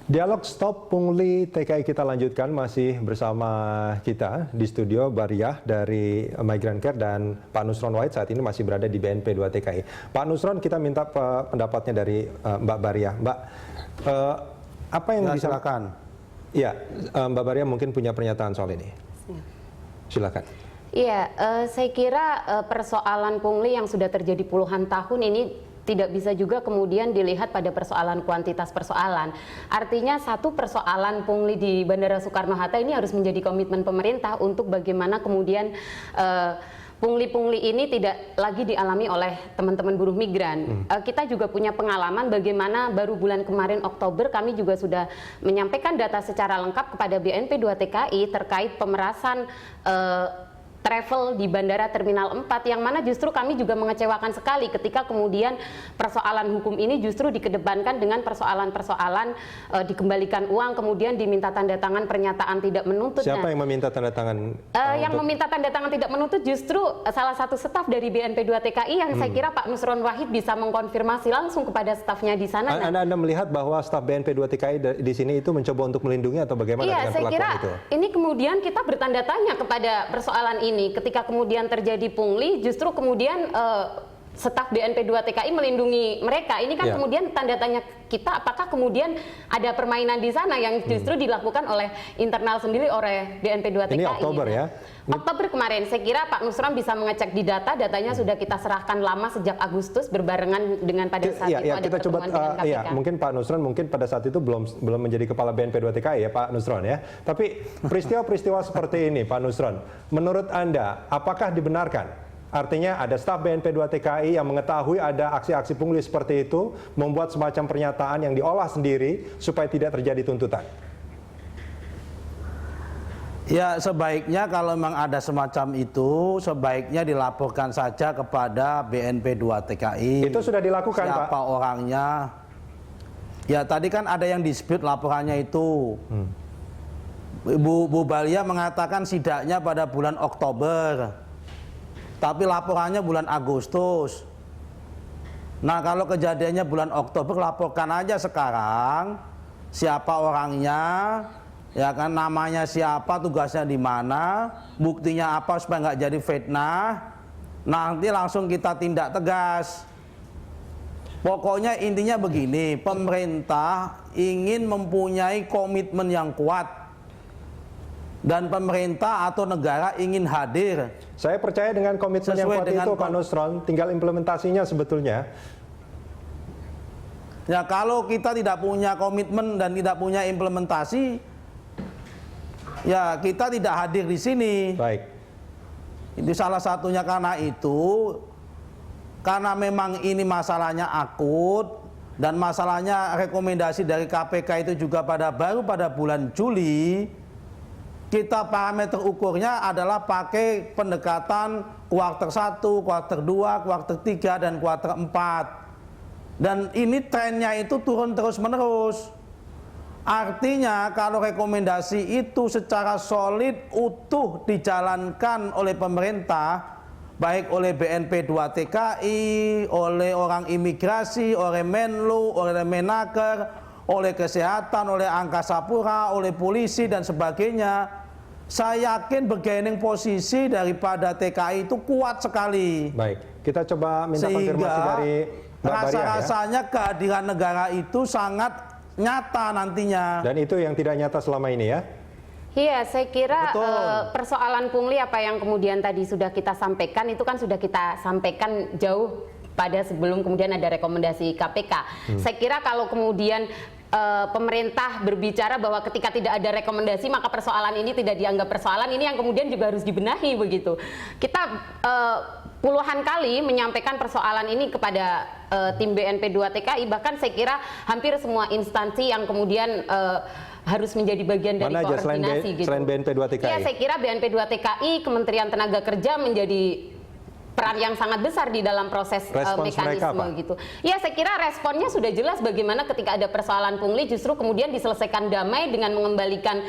Dialog Stop Pungli TKI kita lanjutkan, masih bersama kita di studio Bariah dari Migrant Care dan Pak Nusron Wahid saat ini masih berada di BNP 2 TKI. Pak Nusron, kita minta pendapatnya dari Mbak Bariah. Mbak, apa yang bisa... Silakan. Ya, Mbak Bariah mungkin punya pernyataan soal ini. Silakan. Iya, saya kira persoalan pungli yang sudah terjadi puluhan tahun ini tidak bisa juga kemudian dilihat pada persoalan kuantitas persoalan. Artinya satu persoalan pungli di Bandara Soekarno-Hatta ini harus menjadi komitmen pemerintah untuk bagaimana kemudian pungli-pungli ini tidak lagi dialami oleh teman-teman buruh migran. Kita juga punya pengalaman bagaimana baru bulan kemarin Oktober kami juga sudah menyampaikan data secara lengkap kepada BNP 2 TKI terkait pemerasan travel di Bandara Terminal 4, yang mana justru kami juga mengecewakan sekali ketika kemudian persoalan hukum ini justru dikedepankan dengan persoalan-persoalan dikembalikan uang, kemudian diminta tanda tangan pernyataan tidak menuntut. Siapa yang meminta tanda tangan? Yang meminta tanda tangan tidak menuntut justru salah satu staf dari BNP 2 TKI yang saya kira Pak Nusron Wahid bisa mengkonfirmasi langsung kepada stafnya di sana. Anda melihat bahwa staf BNP 2 TKI di sini itu mencoba untuk melindungi atau bagaimana dengan perlakuan itu? Iya, saya kira ini kemudian kita bertanda tanya kepada persoalan ini. Ketika kemudian terjadi pungli, justru kemudian staf BNP 2 TKI melindungi mereka. Ini kan kemudian tanda tanya kita, apakah kemudian ada permainan di sana yang justru dilakukan oleh internal sendiri oleh BNP 2 TKI. Ini Oktober ya? Oktober kemarin, saya kira Pak Nusron bisa mengecek di datanya sudah kita serahkan lama sejak Agustus berbarengan dengan pada saat itu ada pertemuan dengan KPK. Mungkin Pak Nusron pada saat itu belum menjadi kepala BNP 2 TKI ya Pak Nusron ya. Tapi peristiwa-peristiwa seperti ini Pak Nusron, menurut Anda apakah dibenarkan? Artinya ada staf BNP 2 TKI yang mengetahui ada aksi-aksi pungli seperti itu, membuat semacam pernyataan yang diolah sendiri supaya tidak terjadi tuntutan. Ya, sebaiknya kalau memang ada semacam itu, sebaiknya dilaporkan saja kepada BNP 2 TKI. Itu sudah dilakukan, Pak. Siapa orangnya? Ya, tadi kan ada yang dispute laporannya itu. Bu Balia mengatakan sidaknya pada bulan Oktober, tapi laporannya bulan Agustus. Nah, kalau kejadiannya bulan Oktober, laporkan aja sekarang siapa orangnya, ya kan, namanya siapa, tugasnya di mana, buktinya apa supaya nggak jadi fitnah. Nanti langsung kita tindak tegas. Pokoknya intinya begini, pemerintah ingin mempunyai komitmen yang kuat dan pemerintah atau negara ingin hadir. Saya percaya dengan komitmen yang kuat itu Pak Nusron, tinggal implementasinya sebetulnya. Ya, kalau kita tidak punya komitmen dan tidak punya implementasi, ya kita tidak hadir di sini. Baik. Itu salah satunya karena memang ini masalahnya akut dan masalahnya rekomendasi dari KPK itu juga baru pada bulan Juli. Kita parameter ukurnya adalah pakai pendekatan kuarter 1, kuarter 2, kuarter 3, dan kuarter 4. Dan ini trennya itu turun terus-menerus. Artinya kalau rekomendasi itu secara solid, utuh dijalankan oleh pemerintah, baik oleh BNP 2 TKI, oleh orang imigrasi, oleh Menlu, oleh Menaker, oleh kesehatan, oleh Angkasa Pura, oleh polisi dan sebagainya, saya yakin bargaining posisi daripada TKI itu kuat sekali. Baik, kita coba minta konfirmasi dari Mbak Bariah ya. Rasanya kehadiran negara itu sangat nyata nantinya. Dan itu yang tidak nyata selama ini ya? Iya, saya kira persoalan pungli apa yang kemudian tadi sudah kita sampaikan, itu kan sudah kita sampaikan jauh pada sebelum kemudian ada rekomendasi KPK. Saya kira kalau kemudian pemerintah berbicara bahwa ketika tidak ada rekomendasi maka persoalan ini tidak dianggap persoalan, ini yang kemudian juga harus dibenahi begitu. Kita puluhan kali menyampaikan persoalan ini kepada tim BNP 2 TKI, bahkan saya kira hampir semua instansi yang kemudian harus menjadi bagian dari koordinasi gitu. Selain BNP 2 TKI? Ya, saya kira BNP 2 TKI, Kementerian Tenaga Kerja menjadi peran yang sangat besar di dalam proses Respons mereka mekanisme apa? gitu. Ya saya kira responnya sudah jelas bagaimana ketika ada persoalan pungli justru kemudian diselesaikan damai dengan mengembalikan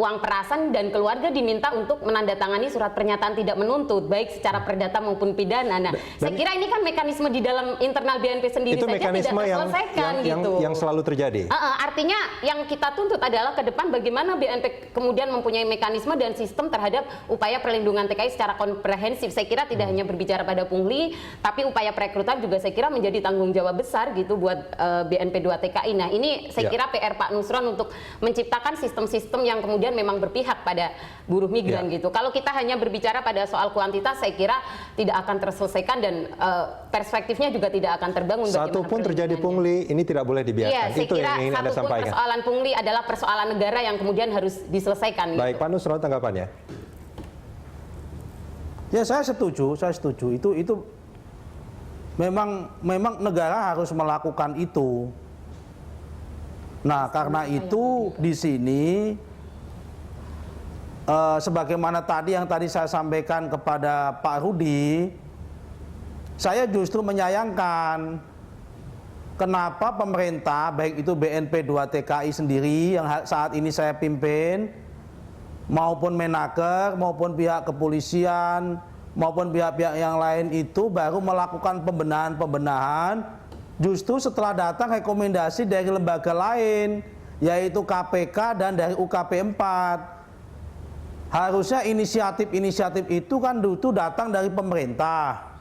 uang perasan dan keluarga diminta untuk menandatangani surat pernyataan tidak menuntut baik secara perdata maupun pidana. Nah, saya kira ini kan mekanisme di dalam internal BNP sendiri Itu saja mekanisme tidak terselesaikan gitu. yang selalu terjadi. Artinya yang kita tuntut adalah ke depan bagaimana BNP kemudian mempunyai mekanisme dan sistem terhadap upaya perlindungan TKI secara komprehensif. Saya kira tidak hanya berbicara pada pungli, tapi upaya perekrutan juga saya kira menjadi tanggung jawab besar gitu buat BNP 2 TKI. Nah, ini saya kira PR Pak Nusron untuk menciptakan sistem-sistem yang kemudian memang berpihak pada buruh migran gitu. Kalau kita hanya berbicara pada soal kuantitas, saya kira tidak akan terselesaikan dan perspektifnya juga tidak akan terbangun. Satu pun terjadi pungli, ini tidak boleh dibiarkan. Iya, saya Itu kira yang ingin Anda satu pun sampaikan. persoalan pungli adalah persoalan negara yang kemudian harus diselesaikan. Baik, gitu. Pak Nusron tanggapannya. Ya saya setuju. Itu memang negara harus melakukan itu. Nah, karena itu di sini sebagaimana yang tadi saya sampaikan kepada Pak Rudi, saya justru menyayangkan kenapa pemerintah, baik itu BNP 2 TKI sendiri yang saat ini saya pimpin, maupun Menaker, maupun pihak kepolisian, maupun pihak-pihak yang lain itu baru melakukan pembenahan justru setelah datang rekomendasi dari lembaga lain, yaitu KPK dan dari UKP 4. Harusnya inisiatif itu kan itu datang dari pemerintah.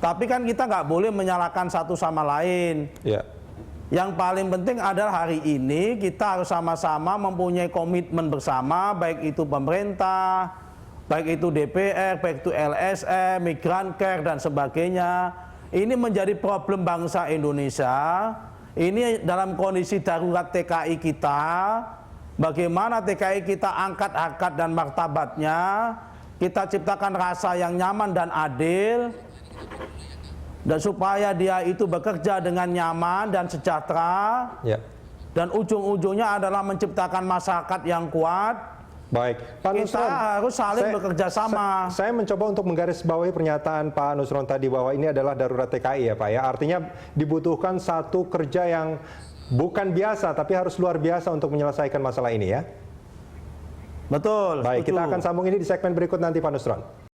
Tapi kan kita nggak boleh menyalahkan satu sama lain. Ya. Yang paling penting adalah hari ini kita harus sama-sama mempunyai komitmen bersama, baik itu pemerintah, baik itu DPR, baik itu LSM, Migrancare dan sebagainya. Ini menjadi problem bangsa Indonesia. Ini dalam kondisi darurat TKI kita, bagaimana TKI kita angkat harkat dan martabatnya, kita ciptakan rasa yang nyaman dan adil, dan supaya dia itu bekerja dengan nyaman dan sejahtera, dan ujung-ujungnya adalah menciptakan masyarakat yang kuat. Baik, Pak Nusron, kita harus saling bekerja sama. Saya mencoba untuk menggarisbawahi pernyataan Pak Nusron tadi bahwa ini adalah darurat TKI ya Pak ya. Artinya dibutuhkan satu kerja yang bukan biasa tapi harus luar biasa untuk menyelesaikan masalah ini ya. Betul. Baik, setuju. kita akan sambung ini di segmen berikut nanti Pak Nusron.